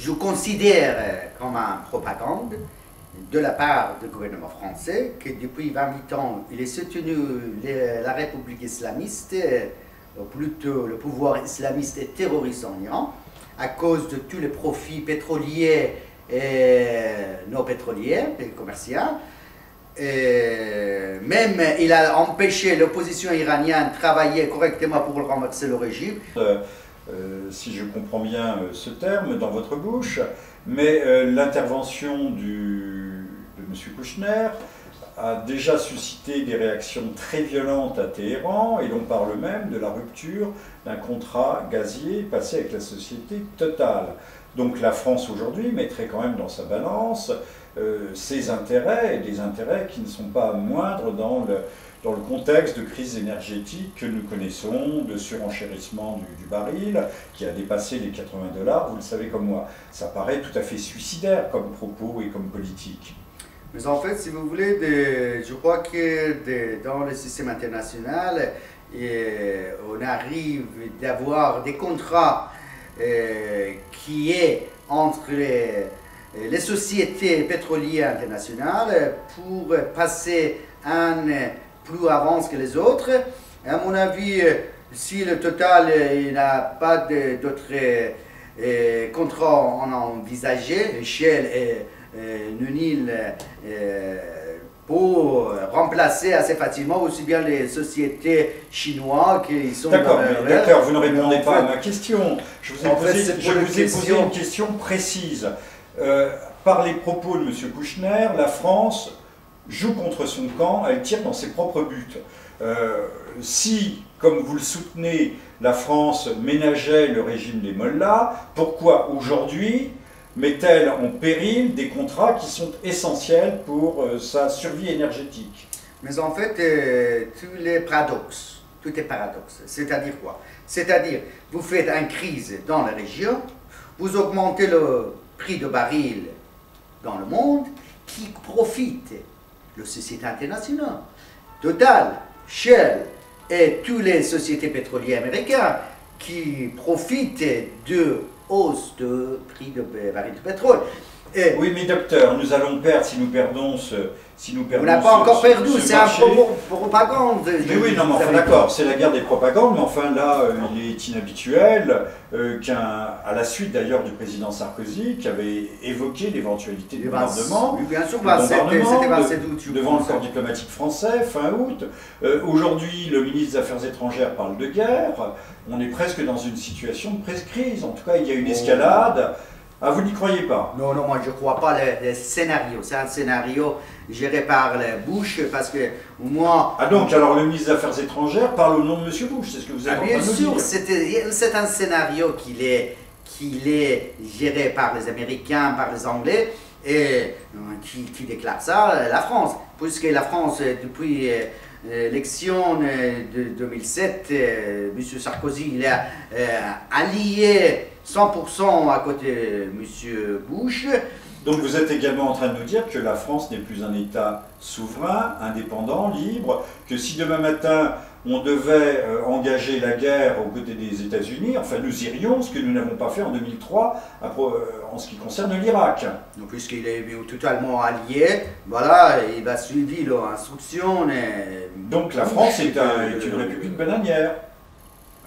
je considère comme une propagande de la part du gouvernement français, que depuis 28 ans, il a soutenu la République islamiste, ou plutôt le pouvoir islamiste et terroriste en Iran, à cause de tous les profits pétroliers et non pétroliers et commerciaux. Même il a empêché l'opposition iranienne de travailler correctement pour renverser le régime. Si je comprends bien ce terme dans votre bouche, mais l'intervention de M. Kouchner a déjà suscité des réactions très violentes à Téhéran, et l'on parle même de la rupture d'un contrat gazier passé avec la société Total. Donc la France aujourd'hui mettrait quand même dans sa balance ses intérêts, et des intérêts qui ne sont pas moindres dans le contexte de crise énergétique que nous connaissons, de surenchérissement du baril, qui a dépassé les 80 $, vous le savez comme moi. Ça paraît tout à fait suicidaire comme propos et comme politique. Mais en fait, si vous voulez, je crois que dans le système international, on arrive d'avoir des contrats qui est entre les sociétés pétrolières internationales pour passer un plus avance que les autres. Et à mon avis, si le Total n'a pas d'autres contrats envisagés, Shell et Nunil, pour remplacer assez facilement aussi bien les sociétés chinoises qui sont... D'accord, mais docteur, vous ne répondez pas à ma question. Je vous ai posé une question précise. Par les propos de M. Kouchner, la France joue contre son camp, elle tire dans ses propres buts. Si, comme vous le soutenez, la France ménageait le régime des mollahs, pourquoi aujourd'hui met-elle en péril des contrats qui sont essentiels pour sa survie énergétique? Mais en fait, tous les paradoxes, tout est paradoxe. C'est-à-dire quoi? C'est-à-dire, vous faites une crise dans la région, vous augmentez le prix de baril dans le monde, qui profite la société internationale, Total, Shell et toutes les sociétés pétrolières américaines qui profitent de hausse de prix de baril de pétrole. Et oui, mais docteur, nous allons perdre si nous perdons on n'a pas encore perdu, c'est un propagande. Mais oui, non, mais enfin d'accord, c'est la guerre des propagandes, mais enfin là, il est inhabituel qu'à la suite d'ailleurs du président Sarkozy, qui avait évoqué l'éventualité du bombardement, oui, bien sûr, devant le corps diplomatique français, fin août. Aujourd'hui, le ministre des Affaires étrangères parle de guerre. On est presque dans une situation de crise. En tout cas, il y a une escalade. Ah, vous n'y croyez pas? Non, non, moi je ne crois pas le scénario. C'est un scénario géré par Bush parce que moi... Ah donc, alors le ministre des Affaires étrangères parle au nom de M. Bush, c'est ce que vous êtes en train de nous dire? Bien sûr, c'est un scénario qui est géré par les Américains, par les Anglais, et qui déclare ça, la France. Puisque la France, depuis l'élection de 2007, M. Sarkozy, il a allié 100% à côté de M. Bush. Donc vous êtes également en train de nous dire que la France n'est plus un État souverain, indépendant, libre, que si demain matin on devait engager la guerre aux côtés des États-Unis, enfin nous irions, ce que nous n'avons pas fait en 2003 en ce qui concerne l'Irak. Puisqu'il est totalement allié, voilà, il a suivi l'instruction. Donc la France est une république bananière.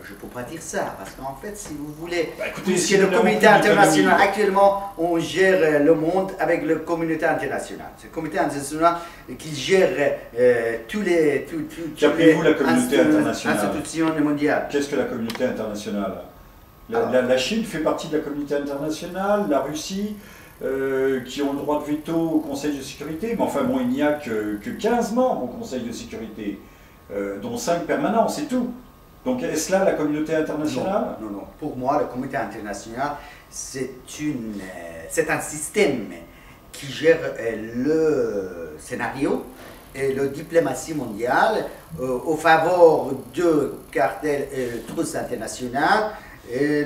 Je ne peux pas dire ça, parce qu'en fait, si vous voulez, écoutez, si le communauté international, actuellement, on gère le monde avec la communauté internationale. C'est le communauté international qui gère toutes les Qu'appelez-vous la communauté internationale? Institutions mondiales. Qu'est-ce que la communauté internationale? La Chine fait partie de la communauté internationale, la Russie, qui ont le droit de veto au Conseil de sécurité, mais enfin bon, il n'y a que 15 membres au Conseil de sécurité, dont 5 permanents, c'est tout. Donc est-ce là la communauté internationale? Non, non, non. Pour moi, la communauté internationale, c'est un système qui gère le scénario et la diplomatie mondiale au faveur de cartels et de trousses internationales et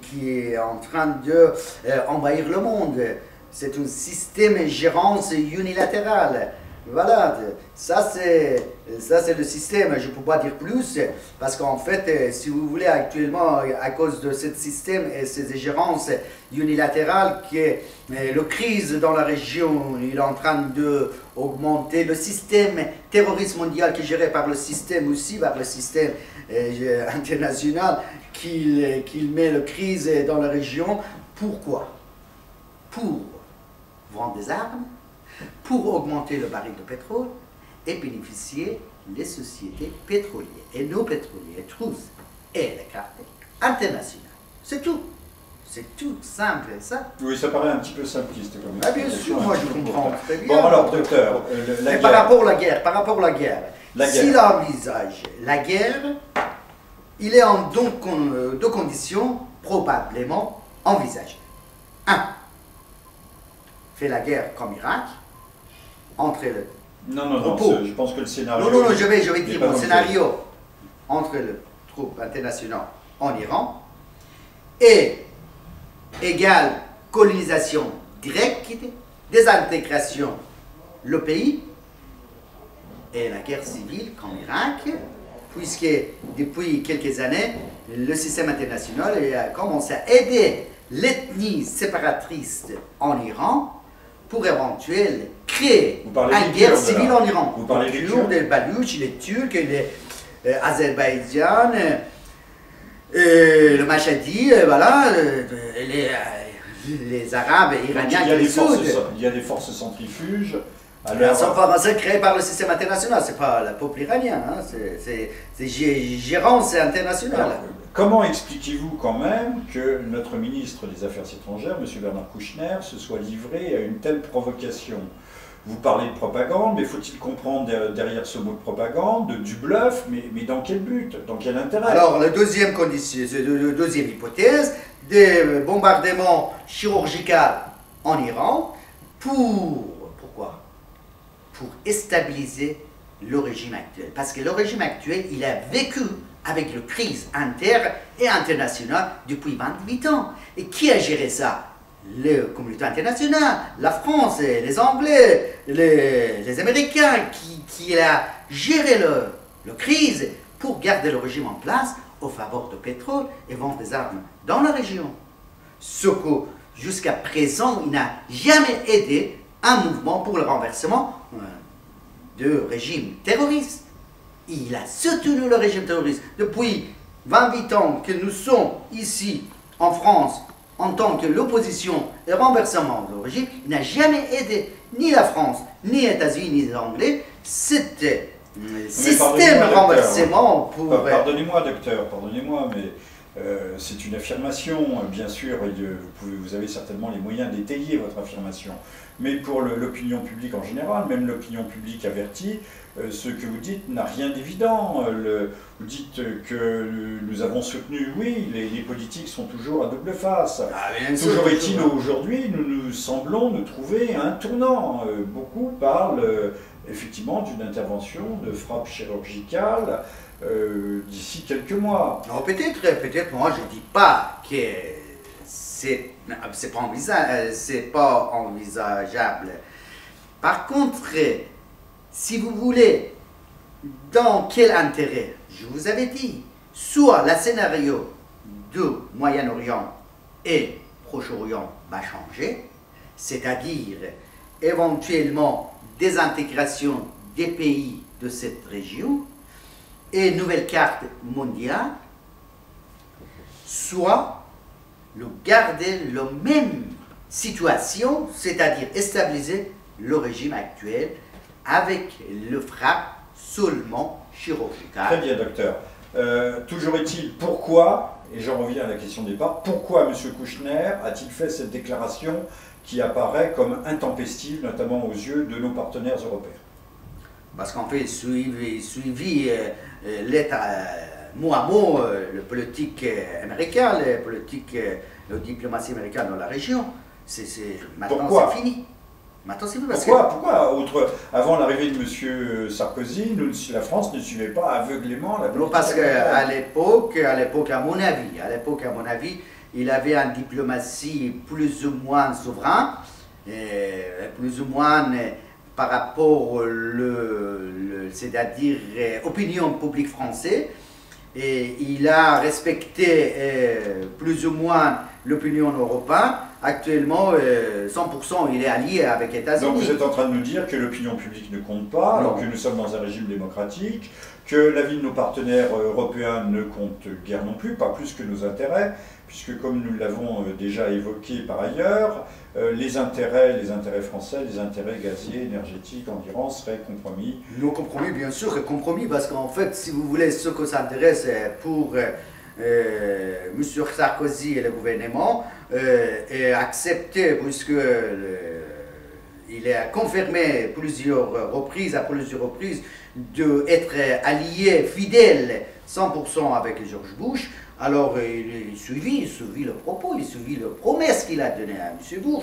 qui est en train d'envahir le monde. C'est un système de gérance unilatérale. Voilà, ça c'est le système, je ne peux pas dire plus, parce qu'en fait, si vous voulez, actuellement, à cause de ce système et ces ingérences unilatérales, la crise dans la région, il est en train d'augmenter le système terroriste mondial qui est géré par le système aussi, par le système international, qu'il met la crise dans la région. Pourquoi? Pour vendre des armes, pour augmenter le baril de pétrole et bénéficier les sociétés pétrolières et nos pétroliers, tous, et les cartels internationaux. C'est tout. C'est tout simple, ça. Oui, ça paraît un petit peu simpliste quand même. Ah, bien sûr, moi je comprends très bien. Bon, alors, docteur, la guerre. Par rapport à la guerre, s'il envisage la guerre, il est en deux conditions probablement envisagées. 1. Fait la guerre comme Irak, entre le Non, je pense que le scénario... Non, je vais dire mon scénario entre les troupes internationales en Iran et égale colonisation directe, désintégration le pays et la guerre civile comme Irak, puisque depuis quelques années, le système international a commencé à aider l'ethnie séparatiste en Iran pour éventuellement créer une guerre civile en Iran. Vous parlez des Kurdes, les Balouches, les Turcs, les Azerbaïdjans, le Machadi, voilà, les Arabes iraniens qui les soudent. Il y a des forces centrifuges. C'est créé par le système international, c'est pas le peuple iranien, hein, c'est gérance internationale. Alors, comment expliquez-vous quand même que notre ministre des Affaires étrangères, M. Bernard Kouchner, se soit livré à une telle provocation? Vous parlez de propagande, mais faut-il comprendre derrière ce mot de propagande, du bluff, mais dans quel but, dans quel intérêt? Alors, la deuxième hypothèse, des bombardements chirurgicaux en Iran pourquoi? Pour stabiliser le régime actuel. Parce que le régime actuel, il a vécu avec la crise interne et internationale depuis 28 ans. Et qui a géré ça? La communauté internationale, la France, les Anglais, les Américains, qui a géré la crise pour garder le régime en place au faveur de pétrole et vendre des armes dans la région. Ce que, jusqu'à présent, il n'a jamais aidé un mouvement pour le renversement de régime terroriste. Il a soutenu le régime terroriste. Depuis 28 ans que nous sommes ici en France en tant que l'opposition et renversement de régime, il n'a jamais aidé ni la France, ni les États-Unis, ni les Anglais. C'était système renversement pour... Pardonnez-moi, docteur, pardonnez-moi, mais c'est une affirmation, bien sûr, vous avez certainement les moyens d'étayer votre affirmation, mais pour l'opinion publique en général, même l'opinion publique avertie, ce que vous dites n'a rien d'évident. Vous dites que nous avons soutenu, oui, les politiques sont toujours à double face. Toujours est-il aujourd'hui, nous semblons nous trouver à un tournant. Beaucoup parlent effectivement d'une intervention de frappe chirurgicale d'ici quelques mois. Peut-être, moi je ne dis pas que c'est pas envisageable. Par contre, si vous voulez, dans quel intérêt? Je vous avais dit, soit le scénario du Moyen-Orient et Proche-Orient va changer, c'est-à-dire éventuellement désintégration des pays de cette région et nouvelle carte mondiale, soit garder la même situation, c'est-à-dire stabiliser le régime actuel avec le frappe seulement chirurgical. Très bien, docteur. Toujours est-il, pourquoi, et j'en reviens à la question de départ, pourquoi M. Kouchner a-t-il fait cette déclaration qui apparaît comme intempestive, notamment aux yeux de nos partenaires européens? Parce qu'en fait, il suivit l'État mot à mot, la politique américaine, la diplomatie américaine dans la région. Maintenant, c'est fini. Pourquoi avant l'arrivée de M. Sarkozy, la France ne suivait pas aveuglément la politique? Parce qu'à l'époque, à mon avis, il avait une diplomatie plus ou moins souveraine, plus ou moins par rapport c'est-à-dire opinion publique française. Et il a respecté plus ou moins l'opinion européenne. Actuellement, 100% il est allié avec les États-Unis. Donc vous êtes en train de nous dire que l'opinion publique ne compte pas, alors que nous sommes dans un régime démocratique, que l'avis de nos partenaires européens ne compte guère non plus, pas plus que nos intérêts, puisque comme nous l'avons déjà évoqué par ailleurs, les intérêts français, les intérêts gaziers, énergétiques, environ seraient compromis. Nos compromis, bien sûr, compromis, parce qu'en fait, si vous voulez, ce que ça intéresse pour M. Sarkozy et le gouvernement, est accepté, puisque il a confirmé à plusieurs reprises, d'être allié fidèle 100% avec George Bush. Alors il suivit le propos, il suivit les promesses qu'il a données à M. Bush.